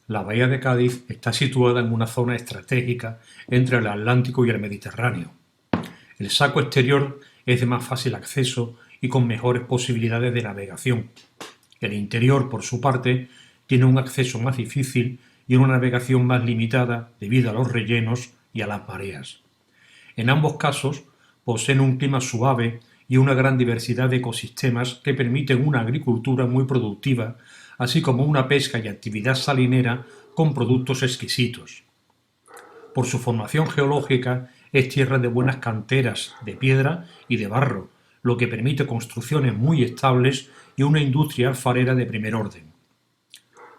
La bahía de Cádiz está situada en una zona estratégica entre el Atlántico y el Mediterráneo. El saco exterior es de más fácil acceso y con mejores posibilidades de navegación. El interior, por su parte, tiene un acceso más difícil y una navegación más limitada debido a los rellenos y a las mareas. En ambos casos, poseen un clima suave y una gran diversidad de ecosistemas que permiten una agricultura muy productiva, así como una pesca y actividad salinera con productos exquisitos. Por su formación geológica, es tierra de buenas canteras de piedra y de barro, lo que permite construcciones muy estables y una industria alfarera de primer orden.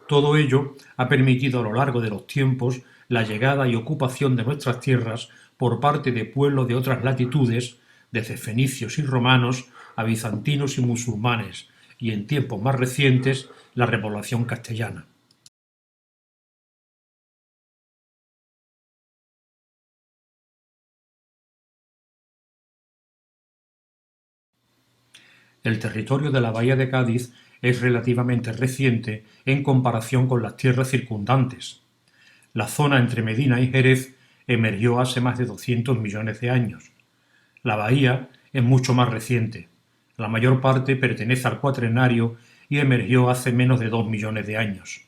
Todo ello ha permitido a lo largo de los tiempos la llegada y ocupación de nuestras tierras por parte de pueblos de otras latitudes, desde fenicios y romanos a bizantinos y musulmanes, y en tiempos más recientes la repoblación castellana. El territorio de la bahía de Cádiz es relativamente reciente en comparación con las tierras circundantes. La zona entre Medina y Jerez emergió hace más de 200 millones de años. La bahía es mucho más reciente. La mayor parte pertenece al Cuaternario y emergió hace menos de 2 millones de años.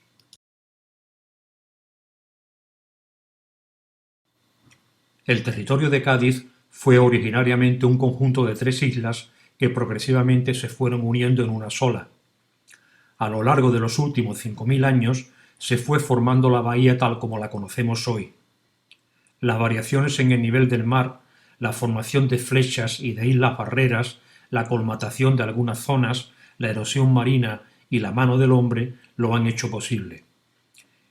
El territorio de Cádiz fue originariamente un conjunto de 3 islas que progresivamente se fueron uniendo en una sola. A lo largo de los últimos 5.000 años se fue formando la bahía tal como la conocemos hoy. Las variaciones en el nivel del mar, la formación de flechas y de islas barreras, la colmatación de algunas zonas, la erosión marina y la mano del hombre lo han hecho posible.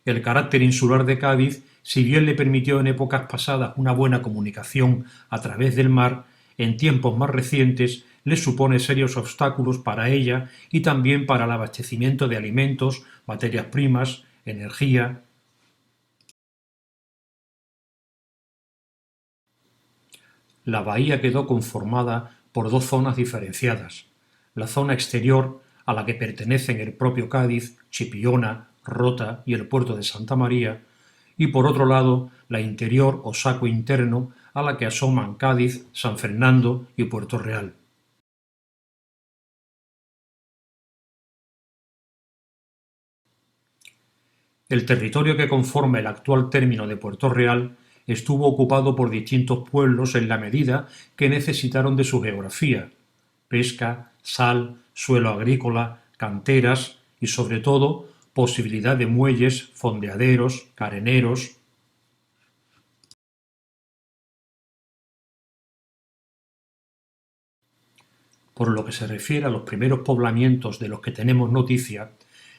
El carácter insular de Cádiz, si bien le permitió en épocas pasadas una buena comunicación a través del mar, en tiempos más recientes le supone serios obstáculos para ella y también para el abastecimiento de alimentos, materias primas, energía. La bahía quedó conformada por dos zonas diferenciadas: la zona exterior, a la que pertenecen el propio Cádiz, Chipiona, Rota y el puerto de Santa María, y por otro lado la interior o saco interno, a la que asoman Cádiz, San Fernando y Puerto Real. El territorio que conforma el actual término de Puerto Real estuvo ocupado por distintos pueblos en la medida que necesitaron de su geografía: pesca, sal, suelo agrícola, canteras y, sobre todo, posibilidad de muelles, fondeaderos, careneros. Por lo que se refiere a los primeros poblamientos de los que tenemos noticia,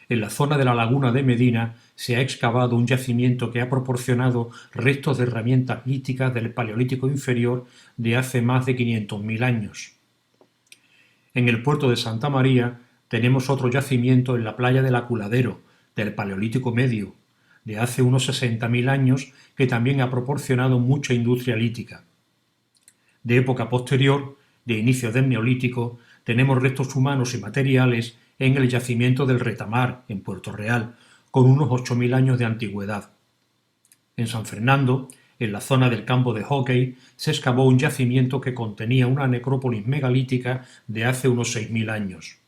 en la zona de la laguna de Medina se ha excavado un yacimiento que ha proporcionado restos de herramientas líticas del Paleolítico inferior de hace más de 500.000 años. En el puerto de Santa María tenemos otro yacimiento en la playa del Aculadero, del Paleolítico medio, de hace unos 60.000 años, que también ha proporcionado mucha industria lítica. De época posterior, de inicio del Neolítico, tenemos restos humanos y materiales en el yacimiento del Retamar, en Puerto Real, con unos 8.000 años de antigüedad. En San Fernando, en la zona del campo de hockey, se excavó un yacimiento que contenía una necrópolis megalítica de hace unos 6.000 años.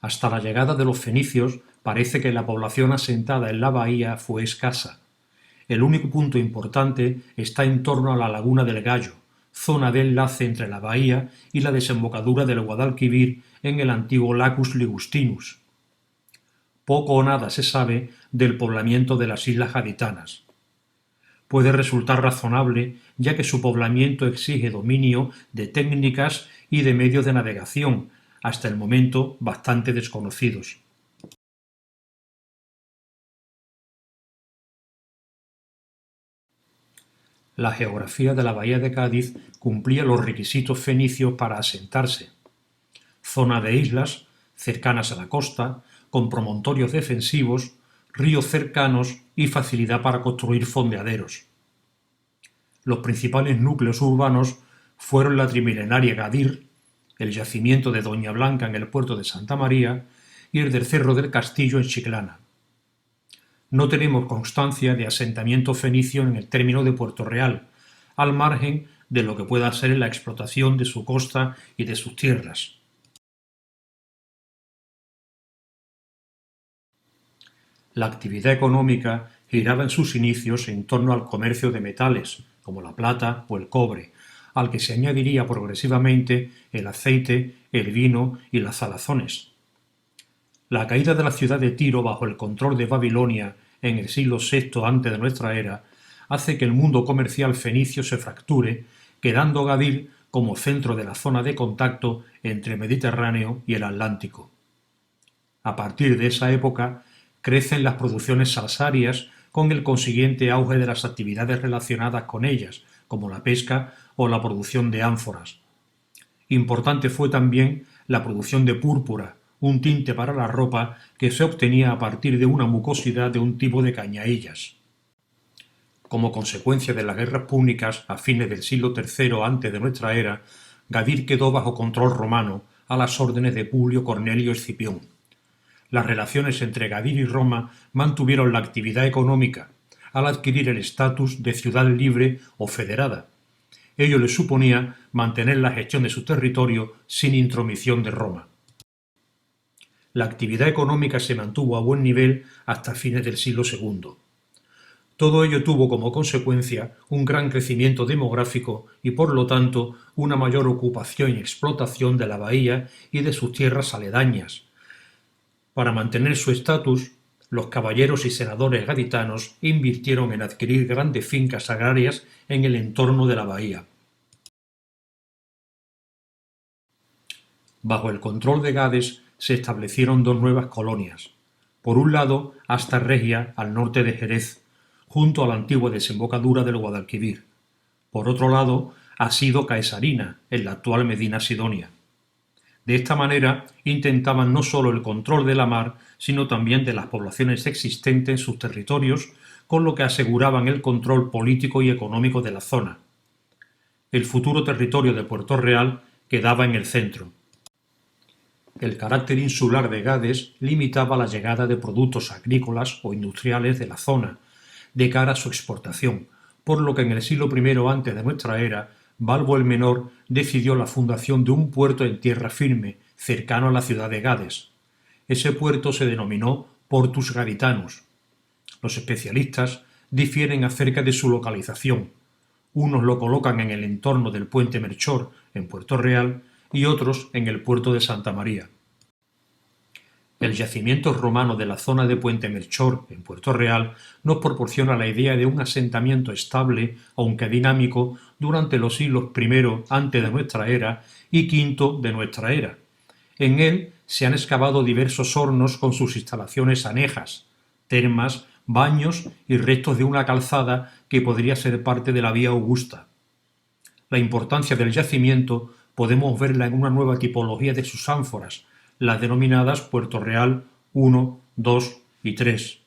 Hasta la llegada de los fenicios parece que la población asentada en la bahía fue escasa. El único punto importante está en torno a la laguna del Gallo, zona de enlace entre la bahía y la desembocadura del Guadalquivir en el antiguo Lacus Ligustinus. Poco o nada se sabe del poblamiento de las islas gaditanas. Puede resultar razonable, ya que su poblamiento exige dominio de técnicas y de medios de navegación, hasta el momento bastante desconocidos. La geografía de la bahía de Cádiz cumplía los requisitos fenicios para asentarse: zona de islas, cercanas a la costa, con promontorios defensivos, ríos cercanos y facilidad para construir fondeaderos. Los principales núcleos urbanos fueron la trimilenaria Gadir, el yacimiento de Doña Blanca en el puerto de Santa María y el del Cerro del Castillo en Chiclana. No tenemos constancia de asentamiento fenicio en el término de Puerto Real, al margen de lo que pueda ser la explotación de su costa y de sus tierras. La actividad económica giraba en sus inicios en torno al comercio de metales, como la plata o el cobre, al que se añadiría progresivamente el aceite, el vino y las salazones. La caída de la ciudad de Tiro bajo el control de Babilonia en el siglo VI antes de nuestra era hace que el mundo comercial fenicio se fracture, quedando Gadir como centro de la zona de contacto entre el Mediterráneo y el Atlántico. A partir de esa época crecen las producciones salsarias con el consiguiente auge de las actividades relacionadas con ellas, como la pesca o la producción de ánforas. Importante fue también la producción de púrpura, un tinte para la ropa que se obtenía a partir de una mucosidad de un tipo de cañaillas. Como consecuencia de las guerras púnicas a fines del siglo III antes de nuestra era, Gadir quedó bajo control romano a las órdenes de Publio Cornelio Escipión. Las relaciones entre Gadir y Roma mantuvieron la actividad económica al adquirir el estatus de ciudad libre o federada. Ello le suponía mantener la gestión de su territorio sin intromisión de Roma. La actividad económica se mantuvo a buen nivel hasta fines del siglo II. Todo ello tuvo como consecuencia un gran crecimiento demográfico y por lo tanto una mayor ocupación y explotación de la bahía y de sus tierras aledañas. Para mantener su estatus, los caballeros y senadores gaditanos invirtieron en adquirir grandes fincas agrarias en el entorno de la bahía. Bajo el control de Gades se establecieron dos nuevas colonias. Por un lado, Asta Regia, al norte de Jerez, junto a la antigua desembocadura del Guadalquivir. Por otro lado, Asido Caesarina, en la actual Medina Sidonia. De esta manera intentaban no solo el control de la mar, sino también de las poblaciones existentes en sus territorios, con lo que aseguraban el control político y económico de la zona. El futuro territorio de Puerto Real quedaba en el centro. El carácter insular de Gades limitaba la llegada de productos agrícolas o industriales de la zona, de cara a su exportación, por lo que en el siglo I antes de nuestra era, Balbo el Menor decidió la fundación de un puerto en tierra firme, cercano a la ciudad de Gades. Ese puerto se denominó Portus Gaditanus. Los especialistas difieren acerca de su localización. Unos lo colocan en el entorno del puente Melchor, en Puerto Real, y otros en el puerto de Santa María. El yacimiento romano de la zona de Puente Melchor, en Puerto Real, nos proporciona la idea de un asentamiento estable, aunque dinámico, durante los siglos I antes de nuestra era y V de nuestra era. En él se han excavado diversos hornos con sus instalaciones anejas, termas, baños y restos de una calzada que podría ser parte de la vía Augusta. La importancia del yacimiento podemos verla en una nueva tipología de sus ánforas, las denominadas Puerto Real I, II y III.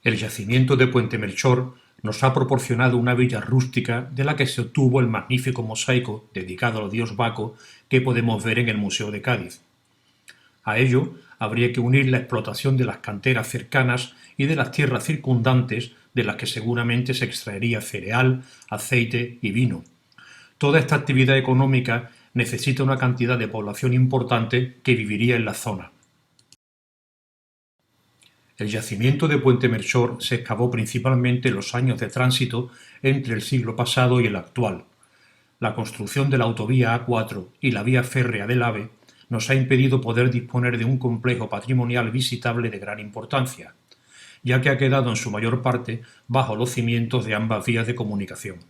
El yacimiento de Puente Melchor nos ha proporcionado una villa rústica de la que se obtuvo el magnífico mosaico dedicado al dios Baco que podemos ver en el Museo de Cádiz. A ello habría que unir la explotación de las canteras cercanas y de las tierras circundantes de las que seguramente se extraería cereal, aceite y vino. Toda esta actividad económica necesita una cantidad de población importante que viviría en la zona. El yacimiento de Puente Melchor se excavó principalmente en los años de tránsito entre el siglo pasado y el actual. La construcción de la autovía A4 y la vía férrea del AVE nos ha impedido poder disponer de un complejo patrimonial visitable de gran importancia, ya que ha quedado en su mayor parte bajo los cimientos de ambas vías de comunicación.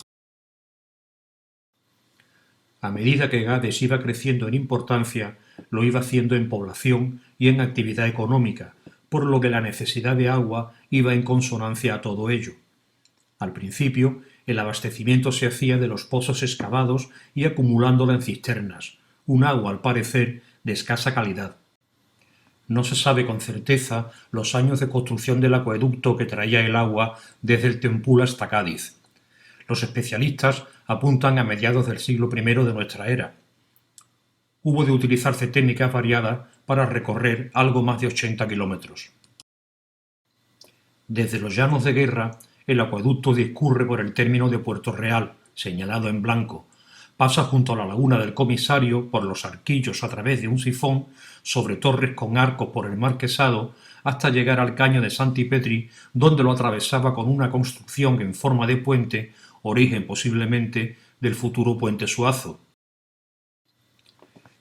A medida que Gades iba creciendo en importancia, lo iba haciendo en población y en actividad económica, por lo que la necesidad de agua iba en consonancia a todo ello. Al principio, el abastecimiento se hacía de los pozos excavados y acumulándola en cisternas, un agua, al parecer, de escasa calidad. No se sabe con certeza los años de construcción del acueducto que traía el agua desde el Tempul hasta Cádiz. Los especialistas apuntan a mediados del siglo I de nuestra era. hubo de utilizarse técnicas variadas para recorrer algo más de 80 kilómetros. Desde los Llanos de Guerra, el acueducto discurre por el término de Puerto Real, señalado en blanco, pasa junto a la laguna del Comisario, por los Arquillos a través de un sifón, sobre torres con arcos por el Marquesado, hasta llegar al caño de Santipetri, donde lo atravesaba con una construcción en forma de puente, origen posiblemente del futuro puente Suazo.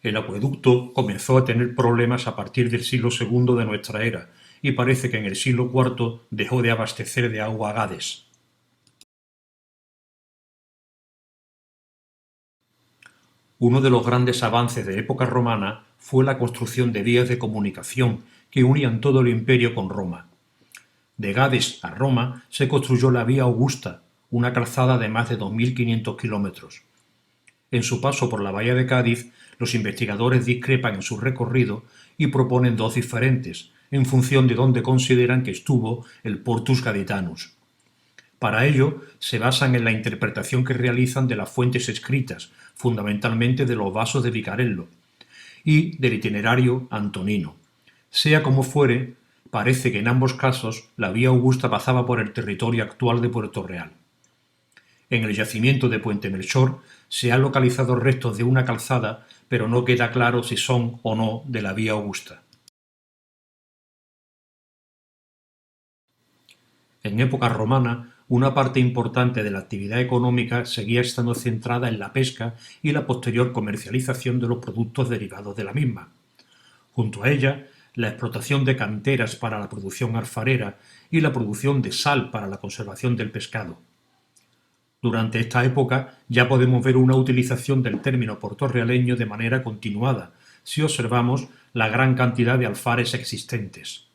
El acueducto comenzó a tener problemas a partir del siglo II de nuestra era, y parece que en el siglo IV dejó de abastecer de agua a Gades. Uno de los grandes avances de época romana fue la construcción de vías de comunicación que unían todo el imperio con Roma. De Gades a Roma se construyó la Vía Augusta, una calzada de más de 2.500 kilómetros. En su paso por la bahía de Cádiz, los investigadores discrepan en su recorrido y proponen dos diferentes, en función de dónde consideran que estuvo el Portus Gaditanus. Para ello, se basan en la interpretación que realizan de las fuentes escritas, fundamentalmente de los vasos de Vicarello, y del itinerario antonino. Sea como fuere, parece que en ambos casos la Vía Augusta pasaba por el territorio actual de Puerto Real. En el yacimiento de Puente Melchor se han localizado restos de una calzada, pero no queda claro si son o no de la Vía Augusta. En época romana, una parte importante de la actividad económica seguía estando centrada en la pesca y la posterior comercialización de los productos derivados de la misma. Junto a ella, la explotación de canteras para la producción alfarera y la producción de sal para la conservación del pescado. Durante esta época ya podemos ver una utilización del término portorrealeño de manera continuada, si observamos la gran cantidad de alfares existentes.